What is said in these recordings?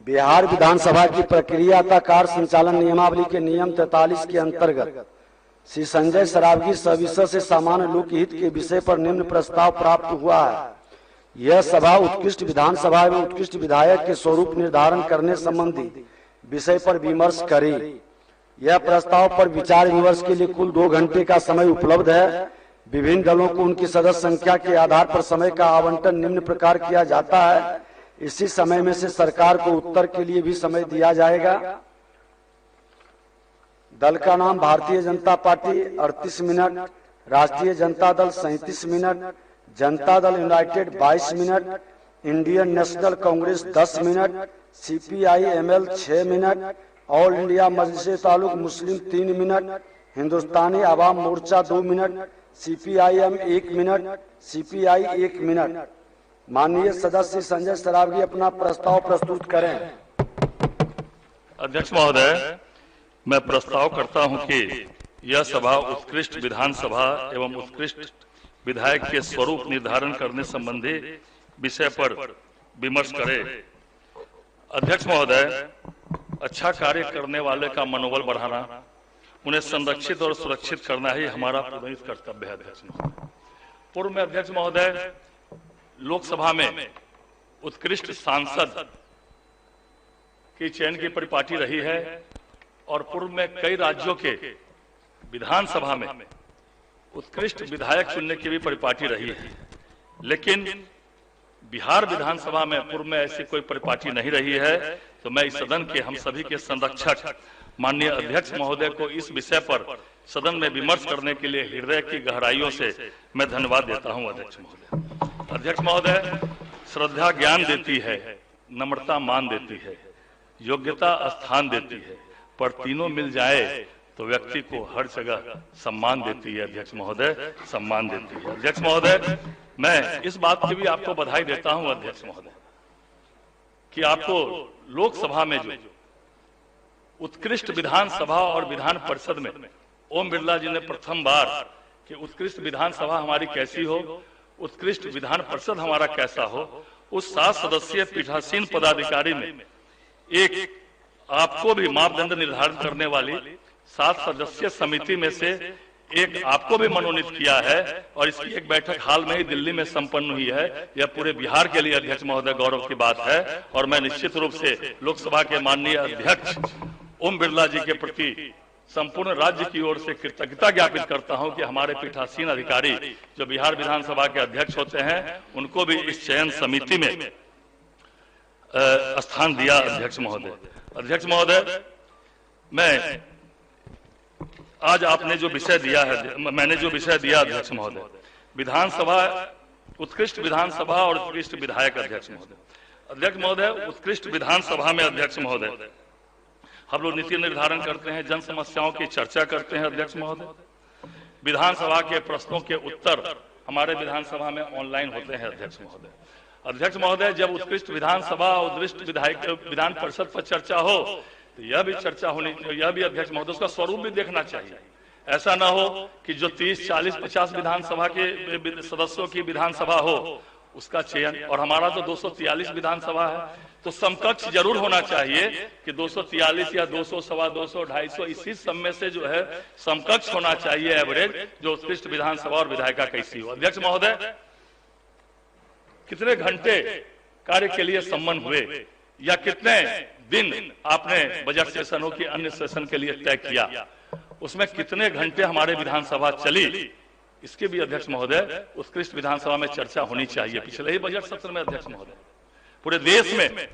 बिहार विधानसभा की प्रक्रिया तथा कार्य संचालन नियमावली के नियम 43 के अंतर्गत श्री संजय सरावगी सविशेष से सामान्य लोकहित के विषय पर निम्न प्रस्ताव प्राप्त हुआ है। यह सभा उत्कृष्ट विधानसभा एवं उत्कृष्ट विधायक के स्वरूप निर्धारण करने संबंधी विषय पर विमर्श करे। यह प्रस्ताव पर विचार विमर्श के लिए कुल 2 घंटे का समय उपलब्ध है। विभिन्न दलों को उनकी सदस्य संख्या के आधार पर समय का आवंटन निम्न प्रकार किया जाता है। इसी समय में से सरकार को उत्तर के लिए भी समय दिया जाएगा। दल का नाम भारतीय जनता पार्टी 38 मिनट, राष्ट्रीय Janata Dal 37 minute, Janata Dal United 22 minute, Indian National Congress 10 minute, CPI-ML 6 minute, all India Majlis तालुक Muslim 3 minute, Hindustani Awam Morcha 2 minute, CPI-M 1 minute, CPI 1 minute. माननीय सदस्य संजय सरावगी अपना प्रस्ताव प्रस्तुत करें। अध्यक्ष महोदय, मैं प्रस्ताव करता हूं कि यह सभा उत्कृष्ट विधानसभा एवं उत्कृष्ट विधायक के स्वरूप निर्धारण करने संबंधी विषय पर विमर्श करे। अध्यक्ष महोदय, अच्छा कार्य करने वाले का मनोबल बढ़ाना, उन्हें संरक्षित और सुरक्षित करना ही हमारा प्रमुख कर्तव्य है। अध्यक्ष महोदय, पूर्व में अध्यक्ष महोदय लोकसभा में उत्कृष्ट सांसद की चयन की परिपाटी रही है और पूर्व में कई राज्यों के विधानसभा में उत्कृष्ट विधायक चुनने की भी परिपाटी रही है, लेकिन बिहार विधानसभा में पूर्व में ऐसी कोई परिपाटी नहीं रही है। तो मैं इस सदन के हम सभी के संरक्षक माननीय अध्यक्ष महोदय को इस विषय पर सदन में विमर्श करने के लिए हृदय की गहराइयों से मैं धन्यवाद देता हूं। अध्यक्ष महोदय, श्रद्धा ज्ञान देती है, नम्रता मान देती है, योग्यता स्थान देती है, पर तीनों मिल जाए तो व्यक्ति को हर जगह सम्मान देती है। अध्यक्ष महोदय, सम्मान देती है। अध्यक्ष महोदय, मैं इस बात की भी आपको बधाई देता हूं अध्यक्ष महोदय कि आपको लोकसभा में जो उत्कृष्ट विधानसभा और विधान परिषद में ओम बिरला जी ने प्रथम बार कि उत्कृष्ट विधानसभा हमारी कैसी हो, उत्कृष्ट विधान परिषद हमारा कैसा हो, उस 7 सदस्यीय पीठासीन पदाधिकारी में एक आपको भी मापदंड निर्धारण करने वाली 7 सदस्यीय समिति में से एक आपको भी मनोनीत किया है और इसकी एक बैठक हाल में ही दिल्ली में संपन्न हुई है। यह पूरे बिहार के लिए अध्यक्ष महोदय गौरव की बात है और मैं निश्चित रूप से लोकसभा के माननीय अध्यक्ष ओम बिरला जी के प्रति संपूर्ण राज्य की ओर से कृतज्ञता ज्ञापित करता हूं कि हमारे पीठासीन अधिकारी जो बिहार विधानसभा के अध्यक्ष होते हैं उनको भी इस चयन समिति में स्थान दिया। अध्यक्ष महोदय, मैं आज आपने जो विषय दिया है, मैंने जो विषय दिया अध्यक्ष महोदय, विधानसभा उत्कृष्ट विधानसभा और उत्कृष्ट विधायक। अध्यक्ष महोदय, उत्कृष्ट विधानसभा में अध्यक्ष महोदय हम लोग नीति निर्धारण करते हैं, जन समस्याओं की चर्चा करते हैं। अध्यक्ष महोदय, विधानसभा के प्रश्नों के उत्तर हमारे विधानसभा में ऑनलाइन होते हैं। अध्यक्ष महोदय, जब उत्कृष्ट विधानसभा और उत्कृष्ट विधान परिषद पर चर्चा हो तो यह भी चर्चा होनी, यह भी अध्यक्ष महोदय उसका स्वरूप भी देखना चाहिए। ऐसा ना हो कि जो 30, 40, 50 विधानसभा के सदस्यों की विधानसभा हो उसका चयन, और हमारा तो 243 विधानसभा है, तो समकक्ष जरूर होना चाहिए कि 243 या 200, 250, 250 इसी सब में से जो है समकक्ष होना चाहिए एवरेज, जो उत्कृष्ट विधानसभा और विधायिका कैसी हो। अध्यक्ष महोदय, कितने घंटे कार्य के लिए सम्मन हुए या कितने दिन आपने बजट सेशन हो कि अन्य सेशन के लिए तय किया, उसमें कितने घंटे हमारे विधानसभा चली, इसकी भी अध्यक्ष महोदय उत्कृष्ट विधानसभा में चर्चा होनी चाहिए। पिछले ही बजट सत्र में अध्यक्ष महोदय पूरे देश में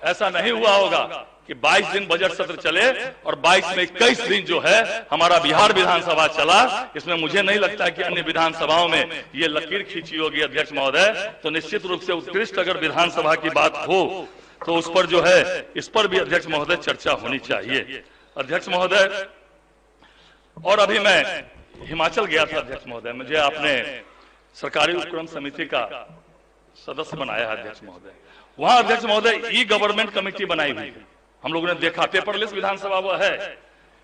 ऐसा नहीं हुआ होगा कि 22 दिन बजट सत्र चले और 22 में 21 दिन जो है हमारा बिहार विधानसभा चला। इसमें मुझे नहीं लगता कि अन्य विधानसभाओं में ये लकीर खींची होगी। अध्यक्ष महोदय, तो निश्चित रूप से उत्कृष्ट अगर विधानसभा की बात हो तो उस पर जो है इस पर भी अध्यक्ष महोदय चर्चा होनी चाहिए। अध्यक्ष महोदय, और अभी मैं हिमाचल गया था अध्यक्ष महोदय, मुझे आपने सरकारी उपक्रम समिति का सदस्य बनाया है। अध्यक्ष महोदय, वहां अध्यक्ष महोदय ई गवर्नमेंट कमेटी बनाई हुई है, हम लोगों ने देखा, पेपरलेस विधानसभा वो है।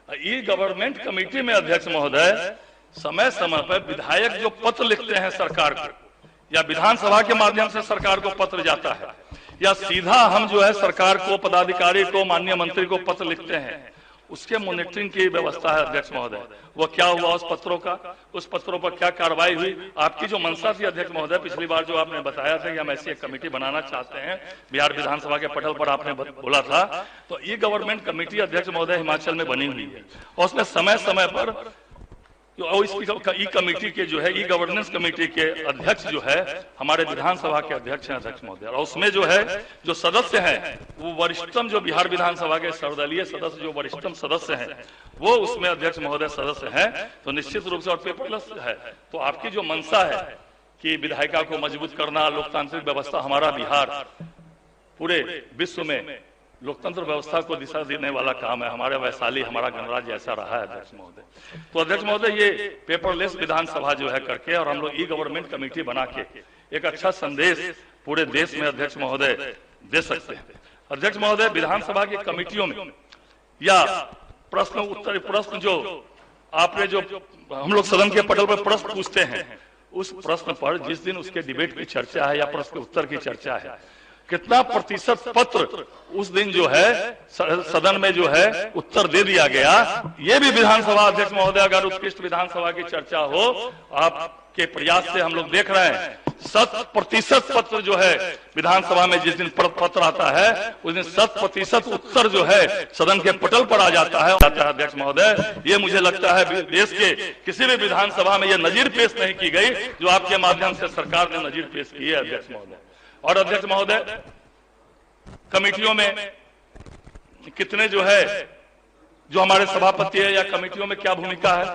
ई गवर्नमेंट कमेटी में अध्यक्ष महोदय समय समय पर विधायक जो पत्र लिखते हैं सरकार को या विधानसभा के माध्यम से सरकार को पत्र जाता है, या सीधा हम जो है सरकार को, पदाधिकारी को, माननीय मंत्री को पत्र लिखते हैं, उसके मॉनिटरिंग की व्यवस्था है अध्यक्ष महोदय। वो क्या हुआ उस पत्रों का, उस पत्रों पर क्या कार्रवाई हुई। आपकी जो मंशा थी अध्यक्ष महोदय, पिछली बार जो आपने बताया था कि हम ऐसी एक कमेटी बनाना चाहते हैं बिहार विधानसभा के पटल पर, आपने बोला था, तो ई गवर्नमेंट कमेटी अध्यक्ष महोदय हिमाचल में बनी हुई है और उसमें समय समय पर और इसकी ई कमेटी के जो है, ई गवर्नेंस कमेटी के अध्यक्ष जो है हमारे विधानसभा के अध्यक्ष हैं अध्यक्ष महोदय। और उसमें जो है जो सदस्य हैं वो वरिष्ठतम, जो बिहार विधानसभा के सर्वदलीय सदस्य जो वरिष्ठतम सदस्य हैं वो उसमें अध्यक्ष महोदय सदस्य हैं। तो निश्चित रूप से और पेपरलेस है। तो आपकी जो मंशा है कि विधायिका को मजबूत करना, लोकतांत्रिक व्यवस्था, हमारा बिहार पूरे विश्व में लोकतंत्र व्यवस्था को दिशा देने वाला काम है, हमारे वैशाली, हमारा गणराज्य ऐसा रहा है अध्यक्ष महोदय। तो अध्यक्ष महोदय ये पेपरलेस विधानसभा जो है करके और हम लोग ई गवर्नमेंट कमेटी बना के एक अच्छा संदेश पूरे देश में अध्यक्ष महोदय दे सकते हैं। अध्यक्ष महोदय, विधानसभा की कमेटियों में या प्रश्न उत्तर, प्रश्न जो आपने जो हम लोग सदन के पटल पर प्रश्न पूछते हैं, उस प्रश्न पर जिस दिन उसके डिबेट की चर्चा है या प्रश्न उत्तर की चर्चा है, कितना प्रतिशत पत्र उस दिन जो है सदन में जो है उत्तर दे दिया गया, ये भी विधानसभा अध्यक्ष महोदय, अगर उत्कृष्ट विधानसभा की चर्चा हो, आपके प्रयास से हम लोग देख रहे हैं 100% पत्र जो है विधानसभा में जिस दिन पत्र आता है उस दिन 100% उत्तर जो है सदन के पटल पर आ जाता है अध्यक्ष महोदय। ये मुझे लगता है देश के किसी भी विधानसभा में ये नजीर पेश नहीं की गई जो आपके माध्यम से सरकार ने नजीर पेश की है अध्यक्ष महोदय। और अध्यक्ष महोदय, कमेटियों में कितने जो है जो हमारे सभापति है या कमेटियों में क्या भूमिका है,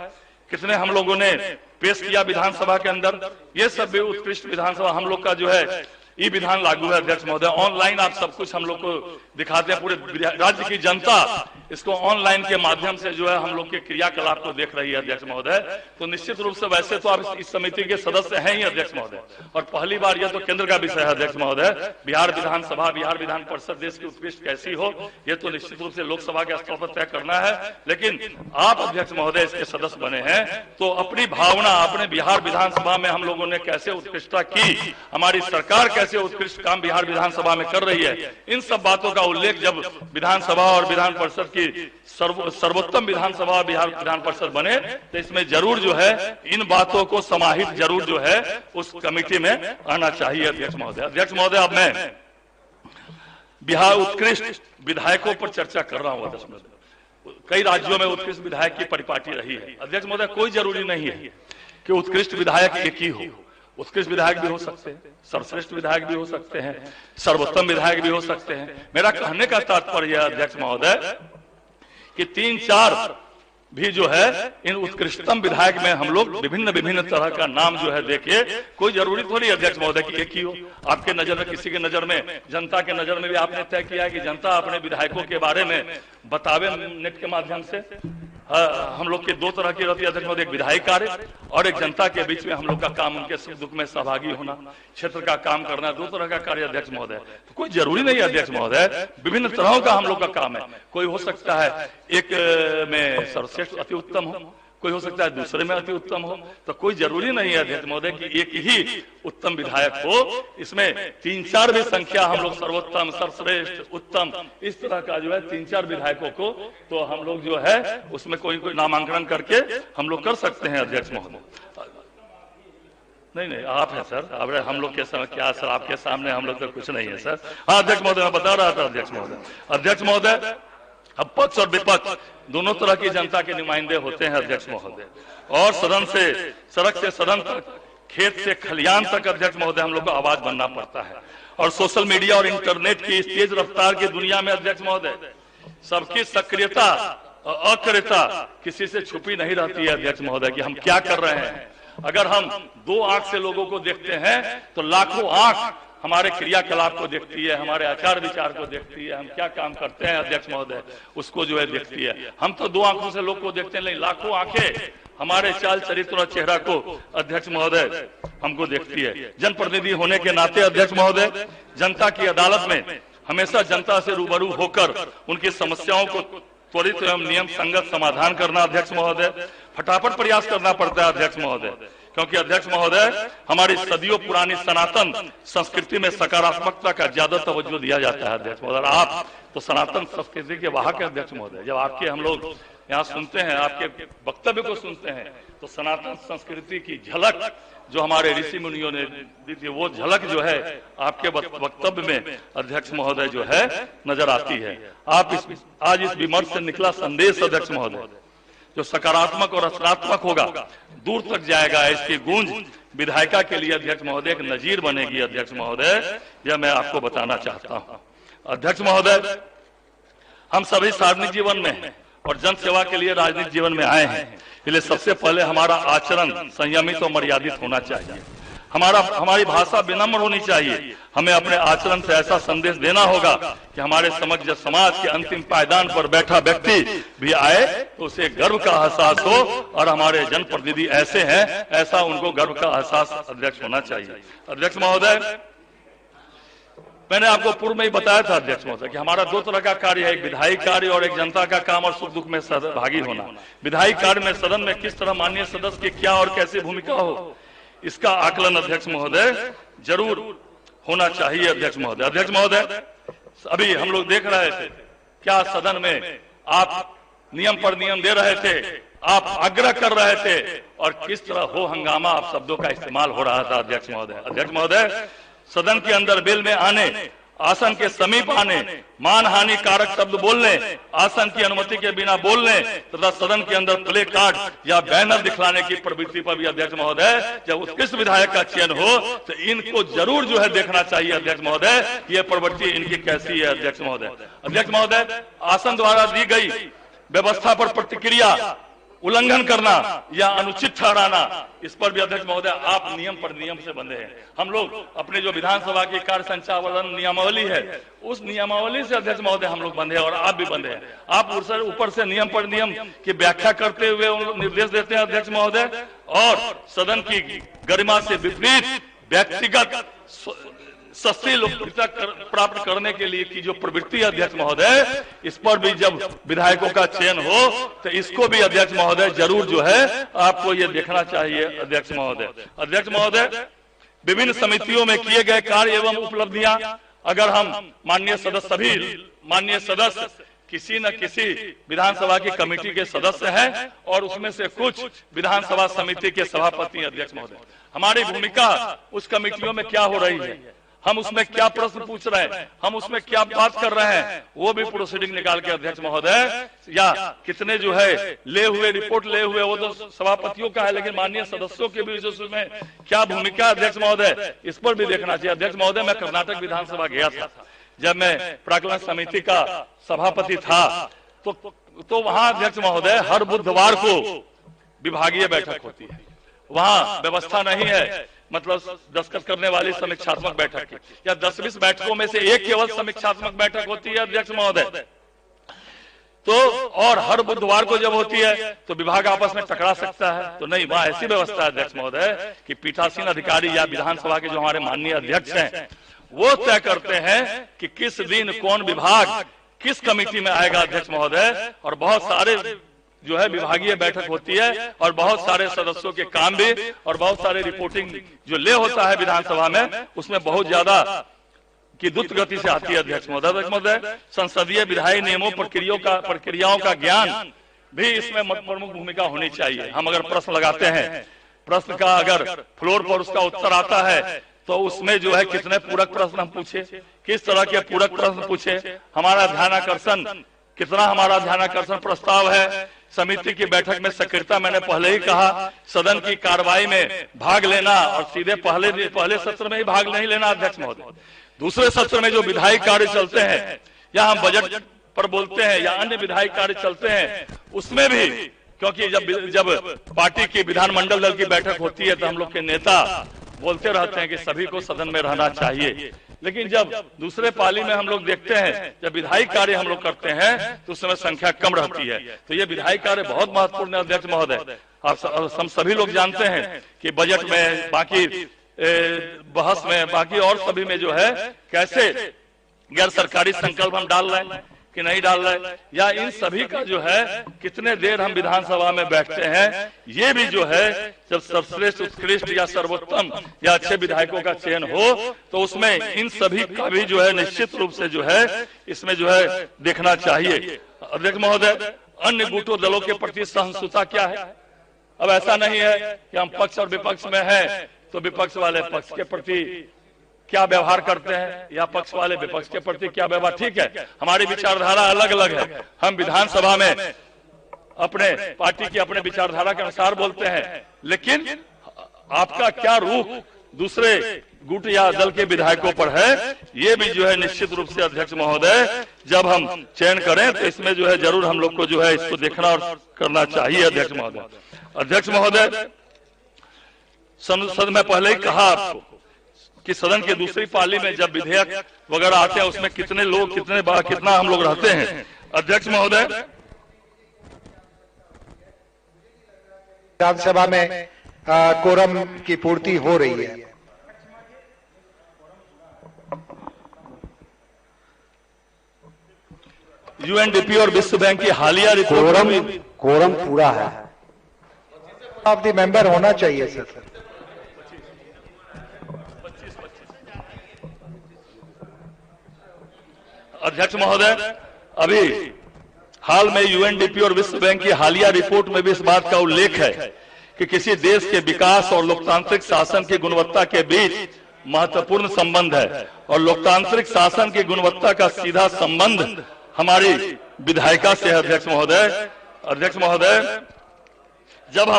कितने हम लोगों ने पेश किया विधानसभा के अंदर, ये सब भी उत्कृष्ट विधानसभा हम लोग का जो है ई विधान लागू है अध्यक्ष महोदय। ऑनलाइन आप सब कुछ हम लोग को दिखाते हैं, पूरे राज्य की जनता इसको ऑनलाइन के माध्यम से जो है हम लोग के क्रियाकलाप को देख रही है अध्यक्ष महोदय। तो निश्चित रूप से वैसे तो आप इस समिति के सदस्य हैं ही अध्यक्ष महोदय, और पहली बार यह तो केंद्र का विषय है अध्यक्ष महोदय, बिहार विधानसभा, बिहार विधान परिषद देश की उत्कृष्ट कैसी हो, ये तो निश्चित रूप से लोकसभा के स्तर पर तय करना है। लेकिन आप अध्यक्ष महोदय इसके सदस्य बने हैं, तो अपनी भावना, अपने बिहार विधानसभा में हम लोगों ने कैसे उत्कृष्टता की, हमारी सरकार कैसे उत्कृष्ट काम बिहार विधानसभा में कर रही है, इन सब बातों का उल्लेख जब विधानसभा और विधान परिषद की सर्वोत्तम विधानसभा बिहार विधान परिषद बने तो इसमें जरूर जो है इन बातों को समाहित जरूर जो है उस कमेटी में आना चाहिए अध्यक्ष महोदय। अध्यक्ष महोदय, अब मैं बिहार उत्कृष्ट विधायकों पर चर्चा कर रहा हूं अध्यक्ष महोदय। कई राज्यों में उत्कृष्ट विधायक की परिपाटी रही है अध्यक्ष महोदय। कोई जरूरी नहीं है कि उत्कृष्ट विधायक एक ही हो, उत्कृष्ट विधायक भी हो सकते हैं, सर्वश्रेष्ठ विधायक भी हो सकते हैं, सर्वोत्तम विधायक भी हो सकते हैं। मेरा कहने का तात्पर्य है अध्यक्ष महोदय कि 3-4 भी जो है इन उत्कृष्टतम विधायक में हम लोग विभिन्न तरह का नाम जो है देखिए, कोई जरूरी थोड़ी अध्यक्ष महोदय की एक ही हो। आपके नजर में, किसी के नजर में, जनता के नजर में भी आपने तय किया है कि जनता अपने विधायकों के बारे में बतावे नेट के माध्यम से। हम लोग के 2 तरह की रहती है अध्यक्ष महोदय, एक विधायी कार्य और एक जनता के बीच में हम लोग का काम, उनके सुख दुख में सहभागी होना, क्षेत्र का काम करना, 2 तरह का कार्य अध्यक्ष महोदय। तो कोई जरूरी नहीं है अध्यक्ष महोदय, विभिन्न तरहों का हम लोग का काम है। कोई हो सकता है एक में सर्वश्रेष्ठ अति उत्तम हो, कोई हो सकता है दूसरे में अति उत्तम हो, तो कोई जरूरी नहीं है अध्यक्ष महोदय कि एक ही उत्तम विधायक हो। इसमें 3-4 भी संख्या हम लोग सर्वोत्तम, सर्वश्रेष्ठ, उत्तम, इस तरह का जो है 3-4 विधायकों को तो हम लोग जो है उसमें कोई नामांकन करके हम लोग कर सकते हैं अध्यक्ष महोदय। नहीं, आप है सर, अब हम लोग के समय क्या सर, आपके सामने हम लोग तो कुछ नहीं है सर। हाँ अध्यक्ष महोदय, मैं बता रहा था अध्यक्ष महोदय। अध्यक्ष महोदय, अब पक्ष और विपक्ष दोनों तरह की जनता के नुमाइंदे होते हैं अध्यक्ष महोदय, और सदन से, सड़क से सदन तक, खेत से खलियान तक अध्यक्ष महोदय हम लोग को आवाज बनना पड़ता है। और सोशल मीडिया और इंटरनेट की इस तेज रफ्तार की दुनिया में अध्यक्ष महोदय सबकी सक्रियता और अक्रियता किसी से छुपी नहीं रहती है अध्यक्ष महोदय कि हम क्या कर रहे हैं। अगर हम 2 आंख से लोगों को देखते हैं तो लाखों आंख हमारे क्रियाकलाप को देखती है, हमारे आचार विचार को देखती है, हम क्या काम करते हैं अध्यक्ष महोदय उसको जो है देखती है। हम तो 2 आंखों से लोग को देखते हैं, लेकिन लाखों आंखें हमारे चाल चरित्र और चेहरा को अध्यक्ष महोदय हमको देखती है। जनप्रतिनिधि होने के नाते अध्यक्ष महोदय जनता की अदालत में हमेशा जनता से रूबरू होकर उनकी समस्याओं को त्वरित एवं नियम संगत समाधान करना अध्यक्ष महोदय, फटाफट प्रयास करना पड़ता है अध्यक्ष महोदय। क्योंकि अध्यक्ष महोदय हमारी सदियों पुरानी सनातन संस्कृति में सकारात्मकता का ज्यादा तवज्जो दिया जाता है। अध्यक्ष महोदय आप तो सनातन संस्कृति के वाहक के अध्यक्ष महोदय, जब आपके हम लोग यहाँ सुनते हैं, आपके वक्तव्य को सुनते हैं, तो सनातन संस्कृति की झलक जो हमारे ऋषि मुनियों ने दी थी, वो झलक जो है आपके वक्तव्य में अध्यक्ष महोदय जो है नजर आती है। आप आज इस विमर्श से निकला संदेश अध्यक्ष महोदय जो सकारात्मक और रचनात्मक होगा, दूर तक जाएगा, इसकी गूंज विधायिका के लिए अध्यक्ष महोदय एक नजीर बनेगी। अध्यक्ष महोदय यह मैं आपको बताना चाहता हूं। अध्यक्ष महोदय हम सभी सार्वजनिक जीवन में हैं और जन सेवा के लिए राजनीतिक जीवन में आए हैं, इसलिए सबसे पहले हमारा आचरण संयमित और मर्यादित होना चाहिए। हमारी भाषा विनम्र होनी चाहिए। हमें अपने आचरण से ऐसा संदेश देना होगा कि हमारे समग्र समाज के अंतिम पायदान पर बैठा व्यक्ति भी आए तो उसे गर्व का एहसास हो, और हमारे जनप्रतिनिधि ऐसे हैं, ऐसा उनको गर्व का एहसास अध्यक्ष होना चाहिए। अध्यक्ष महोदय मैंने आपको पूर्व में ही बताया था अध्यक्ष महोदय कि हमारा दो तरह का कार्य है, एक विधायी कार्य और एक जनता का काम और सुख दुख में सहभागी होना। विधायी कार्य में सदन में किस तरह माननीय सदस्य की क्या और कैसी भूमिका हो, इसका आकलन अध्यक्ष महोदय जरूर होना चाहिए। अध्यक्ष महोदय अभी हम लोग देख रहे थे क्या सदन में आप नियम पर नियम दे रहे थे, आप आग्रह कर रहे थे, और किस तरह हो हंगामा आप शब्दों का इस्तेमाल हो रहा था। अध्यक्ष महोदय सदन के अंदर बिल में आने, आसन के समीप आने, मानहानि कारक शब्द बोलने, आसन की अनुमति के बिना बोलने तथा सदन के अंदर प्ले कार्ड या बैनर दिखलाने की प्रवृत्ति पर भी अध्यक्ष महोदय जब उत्कृष्ट विधायक का चयन हो तो इनको जरूर जो है देखना चाहिए। अध्यक्ष महोदय ये प्रवृत्ति इनकी कैसी है। अध्यक्ष महोदय आसन द्वारा दी गई व्यवस्था पर प्रतिक्रिया उल्लंघन करना या अनुचित ठहराना, इस पर भी अध्यक्ष महोदय आप नियम पर नियम से बंधे हैं। हम लोग अपने जो विधानसभा की कार्य संचालन नियमावली है उस नियमावली से अध्यक्ष महोदय हम लोग बंधे हैं और आप भी बंधे हैं। आप ऊपर से नियम पर नियम की व्याख्या करते हुए निर्देश देते हैं अध्यक्ष महोदय, और सदन की गरिमा से विपरीत व्यक्तिगत सस्ती लोकप्रियता प्राप्त करने के लिए की जो प्रवृत्ति अध्यक्ष महोदय, इस पर भी जब विधायकों का चयन हो तो इसको भी अध्यक्ष महोदय जरूर जो है आपको ये देखना चाहिए। अध्यक्ष महोदय विभिन्न समितियों में किए गए कार्य एवं उपलब्धियां, अगर हम माननीय सदस्य किसी न किसी विधानसभा की कमेटी के सदस्य हैं और उसमें से कुछ विधानसभा समिति के सभापति। अध्यक्ष महोदय हमारी भूमिका उस कमेटियों में क्या हो रही है, हम उसमें क्या प्रश्न पूछ रहे हैं, हम उसमें क्या बात कर रहे हैं, वो भी प्रोसीडिंग निकाल के अध्यक्ष महोदय, या कितने जो है रिपोर्ट ले हुए वो तो सभापतियों का है, लेकिन माननीय सदस्यों के भी उसमें क्या भूमिका अध्यक्ष महोदय, इस पर भी देखना चाहिए। अध्यक्ष महोदय मैं कर्नाटक विधानसभा गया था, जब मैं प्राक्कलन समिति का सभापति था तो वहां अध्यक्ष महोदय हर बुधवार को विभागीय बैठक होती है। वहां व्यवस्था नहीं है, मतलब दस्तखत करने वाली समीक्षात्मक बैठक की, या 10-20 बैठकों में से एक केवल समीक्षात्मक बैठक होती है अध्यक्ष महोदय। तो और हर बुधवार को जब होती है तो विभाग आपस में टकरा सकता है, तो नहीं, वहां ऐसी व्यवस्था है अध्यक्ष महोदय कि पीठासीन अधिकारी या विधानसभा के जो हमारे माननीय अध्यक्ष हैं वो तय करते हैं कि किस दिन कौन विभाग किस कमेटी में आएगा अध्यक्ष महोदय, और बहुत सारे जो है विभागीय बैठक होती है और बहुत सारे सदस्यों के काम भी और बहुत सारे रिपोर्टिंग जो ले होता है विधानसभा में, उसमें बहुत ज्यादा की द्रुत गति से आती है अध्यक्ष महोदय। संसदीय विधायी नियमों प्रक्रियाओं का ज्ञान भी इसमें प्रमुख भूमिका होनी चाहिए। हम अगर प्रश्न लगाते हैं, प्रश्न का अगर फ्लोर पर उसका उत्तर आता है तो उसमें जो है कितने पूरक प्रश्न हम पूछे, किस तरह के पूरक प्रश्न पूछे, हमारा ध्यानाकर्षण प्रस्ताव है। समिति की बैठक में सक्रियता, मैंने पहले ही कहा, सदन की कार्रवाई में भाग लेना और सीधे पहले सत्र में ही भाग नहीं लेना अध्यक्ष महोदय। दूसरे सत्र में जो विधायी कार्य चलते हैं या हम बजट पर बोलते हैं या अन्य विधायी कार्य चलते हैं, उसमें भी क्योंकि जब पार्टी की विधानमंडल दल की बैठक होती है तो हम लोग के नेता बोलते रहते हैं कि सभी को सदन में रहना चाहिए, लेकिन जब दूसरे पाली में हम लोग देखते हैं, जब विधायी कार्य हम लोग करते हैं तो उस समय संख्या कम रहती है। तो ये विधायी कार्य बहुत महत्वपूर्ण है अध्यक्ष महोदय। हम सभी लोग जानते हैं कि बजट में, बाकी बहस में, बाकी और सभी में जो है कैसे गैर सरकारी संकल्प हम डाल रहे हैं, कि नहीं डाल रहे, या इन सभी का जो है कितने देर हम विधानसभा में बैठते हैं, ये भी जो है जब सर्वश्रेष्ठ, उत्कृष्ट या सर्वोत्तम या अच्छे विधायकों का चयन हो तो उसमें इन सभी का भी जो है निश्चित रूप से जो है इसमें जो है देखना चाहिए। अध्यक्ष महोदय, अन्य गुटों दलों के प्रति सहिष्णुता क्या है? अब ऐसा नहीं है कि हम पक्ष और विपक्ष में हैं तो विपक्ष वाले पक्ष के प्रति क्या व्यवहार करते हैं या पक्ष वाले विपक्ष के प्रति क्या व्यवहार, ठीक है, हमारी विचारधारा अलग अलग है, हम विधानसभा में अपने पार्टी की अपने विचारधारा के अनुसार बोलते हैं, लेकिन आपका क्या रुख दूसरे गुट या दल के विधायकों पर है, ये भी जो है निश्चित रूप से अध्यक्ष महोदय जब हम चयन करें तो इसमें जो है जरूर हम लोग को जो है इसको देखना और करना चाहिए। अध्यक्ष महोदय, अध्यक्ष महोदय, सदन में पहले ही कहा आपको कि सदन की दूसरी पाली में जब विधेयक वगैरह आते हैं उसमें कितने लोग कितना हम लोग रहते हैं। अध्यक्ष महोदय, विधानसभा में कोरम की पूर्ति हो रही है। यूएनडीपी और विश्व बैंक की हालिया रिपोर्ट कोरम पूरा है। ऑफ द मेंबर होना चाहिए सर। अध्यक्ष महोदय, अभी हाल में यूएनडीपी और विश्व बैंक की हालिया रिपोर्ट में भी इस बात का उल्लेख है कि किसी देश के विकास और लोकतांत्रिक शासन की गुणवत्ता के बीच महत्वपूर्ण संबंध है और लोकतांत्रिक शासन की गुणवत्ता का सीधा संबंध हमारी विधायिका से है। अध्यक्ष महोदय, अध्यक्ष महोदय, जब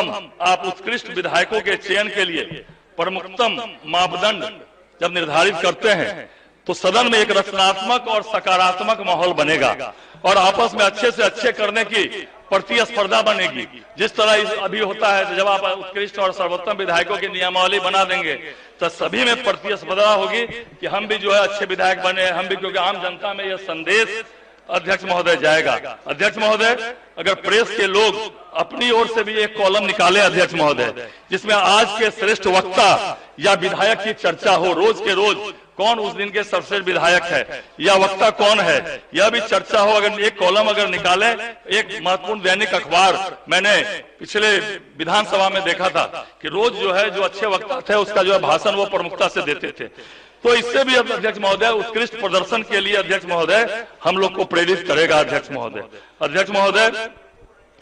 आप उत्कृष्ट विधायकों के चयन के लिए प्रमुखतम मापदंड जब निर्धारित करते हैं तो सदन में एक रचनात्मक और सकारात्मक माहौल बनेगा और आपस में अच्छे से अच्छे करने की प्रतिस्पर्धा बनेगी। जिस तरह अभी होता है, जब आप उत्कृष्ट और सर्वोत्तम विधायकों की नियमावली बना देंगे तो सभी में प्रतिस्पर्धा होगी कि हम भी जो है अच्छे विधायक बने, हम भी, क्योंकि आम जनता में यह संदेश अध्यक्ष महोदय जाएगा। अध्यक्ष महोदय, अगर प्रेस के लोग अपनी ओर से भी एक कॉलम निकाले अध्यक्ष महोदय, जिसमें आज के श्रेष्ठ वक्ता या विधायक की चर्चा हो, रोज के रोज कौन उस दिन के सर्वश्रेष्ठ विधायक है या वक्ता कौन है, यह भी चर्चा हो, अगर एक कॉलम अगर निकाले, एक महत्वपूर्ण दैनिक अखबार मैंने पिछले विधानसभा में देखा था कि रोज जो है जो अच्छे वक्ता थे उसका जो है भाषण वो प्रमुखता से देते थे, तो इससे भी अध्यक्ष महोदय उत्कृष्ट प्रदर्शन के लिए अध्यक्ष महोदय हम लोग को प्रेरित करेगा। अध्यक्ष महोदय, अध्यक्ष महोदय,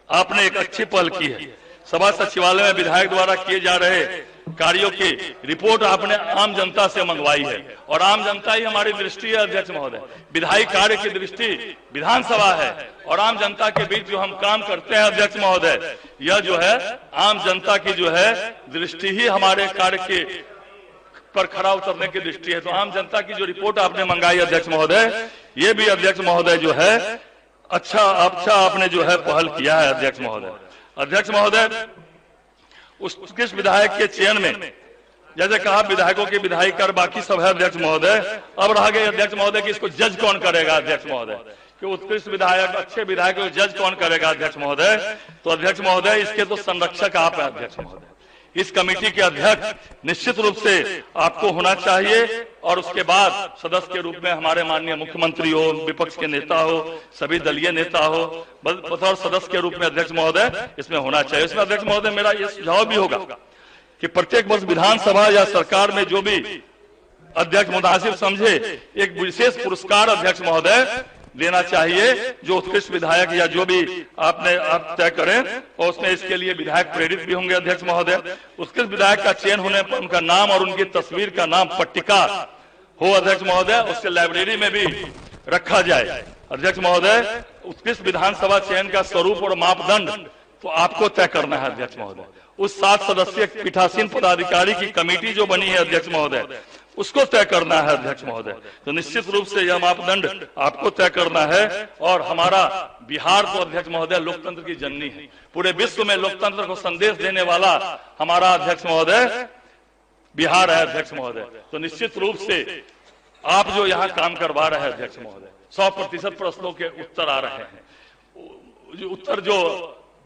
आपने एक अच्छी पहल की है, सभा सचिवालय में विधायक द्वारा किए जा रहे कार्यों की रिपोर्ट आपने आम जनता से मंगवाई है और आम जनता ही हमारी दृष्टि है। अध्यक्ष महोदय, विधायी कार्य की दृष्टि विधानसभा है और आम जनता के बीच जो हम काम करते हैं अध्यक्ष महोदय, यह जो है आम जनता की जो है दृष्टि ही हमारे कार्य के पर खरा उतरने की दृष्टि है। तो आम जनता की जो रिपोर्ट आपने मंगाई अध्यक्ष महोदय, ये भी अध्यक्ष महोदय जो है अच्छा आपने जो है पहल किया है। अध्यक्ष महोदय, अध्यक्ष महोदय, उत्कृष्ट विधायक के चयन में जैसे कहा विधायकों की विधायी कर बाकी सब है अध्यक्ष महोदय, अब रह गए अध्यक्ष महोदय कि इसको जज कौन करेगा। अध्यक्ष महोदय, कि उत्कृष्ट विधायक अच्छे विधायक को जज कौन करेगा। अध्यक्ष महोदय, तो अध्यक्ष महोदय इसके तो संरक्षक आप है। अध्यक्ष महोदय, इस कमेटी के अध्यक्ष निश्चित रूप से आपको होना चाहिए और उसके बाद सदस्य के रूप में हमारे माननीय मुख्यमंत्री हो, विपक्ष के नेता हो, सभी दलीय नेता हो, बतौर सदस्य के रूप में अध्यक्ष महोदय इसमें होना चाहिए। इसमें अध्यक्ष महोदय मेरा ये सुझाव भी होगा कि प्रत्येक वर्ष विधानसभा या सरकार में जो भी अध्यक्ष मुनासिब समझे एक विशेष पुरस्कार अध्यक्ष महोदय देना चाहिए, जो उत्कृष्ट विधायक या जो भी आप तय करें, और उसमें इसके लिए विधायक प्रेरित भी होंगे। अध्यक्ष महोदय, उत्कृष्ट विधायक का चयन होने पर उनका नाम और उनकी तस्वीर का नाम पट्टिका हो अध्यक्ष महोदय, उसके लाइब्रेरी में भी रखा जाए। अध्यक्ष महोदय, उत्कृष्ट विधानसभा चयन का स्वरूप और मापदंड तो आपको तय करना है। अध्यक्ष महोदय, उस 7 सदस्यीय पीठासीन पदाधिकारी की कमेटी जो बनी है अध्यक्ष महोदय, उसको तय करना है। अध्यक्ष महोदय, तो निश्चित रूप से यह मापदंड आपको तय करना है। और हमारा बिहार तो अध्यक्ष महोदय लोकतंत्र की जननी है, पूरे विश्व में लोकतंत्र को संदेश देने वाला हमारा अध्यक्ष महोदय बिहार है। अध्यक्ष महोदय, तो निश्चित रूप से आप जो यहाँ काम करवा रहे हैं अध्यक्ष महोदय, 100% प्रश्नों के उत्तर आ रहे हैं, उत्तर जो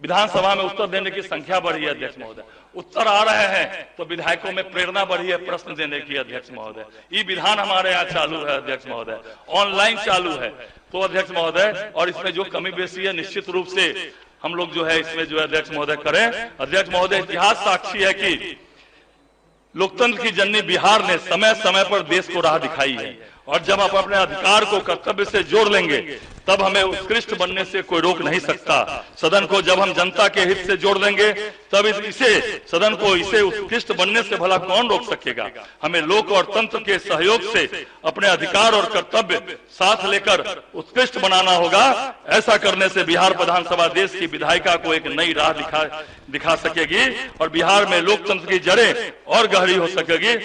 विधानसभा में उत्तर देने की संख्या बढ़ी है अध्यक्ष महोदय, उत्तर आ रहे हैं तो विधायकों में प्रेरणा बढ़ी है प्रश्न देने की। अध्यक्ष महोदय, ये विधान हमारे यहाँ चालू है अध्यक्ष महोदय, ऑनलाइन चालू है। तो अध्यक्ष महोदय, और इसमें जो कमी बेसी है निश्चित रूप से हम लोग जो है इसमें जो है अध्यक्ष महोदय करें। अध्यक्ष महोदय, इतिहास साक्षी है कि लोकतंत्र की जननी बिहार ने समय समय पर देश को राह दिखाई है, और जब आप अपने अधिकार को कर्तव्य से जोड़ लेंगे तब हमें उत्कृष्ट बनने से कोई रोक नहीं सकता। सदन को जब हम जनता के हित से जोड़ देंगे तब सदन को इसे उत्कृष्ट बनने से भला कौन रोक सकेगा। हमें लोक और तंत्र के सहयोग से अपने अधिकार और कर्तव्य साथ लेकर उत्कृष्ट बनाना होगा। ऐसा करने से बिहार विधानसभा देश की विधायिका को एक नई राह दिखा सकेगी और बिहार में लोकतंत्र की जड़ें और गहरी हो सकेगी।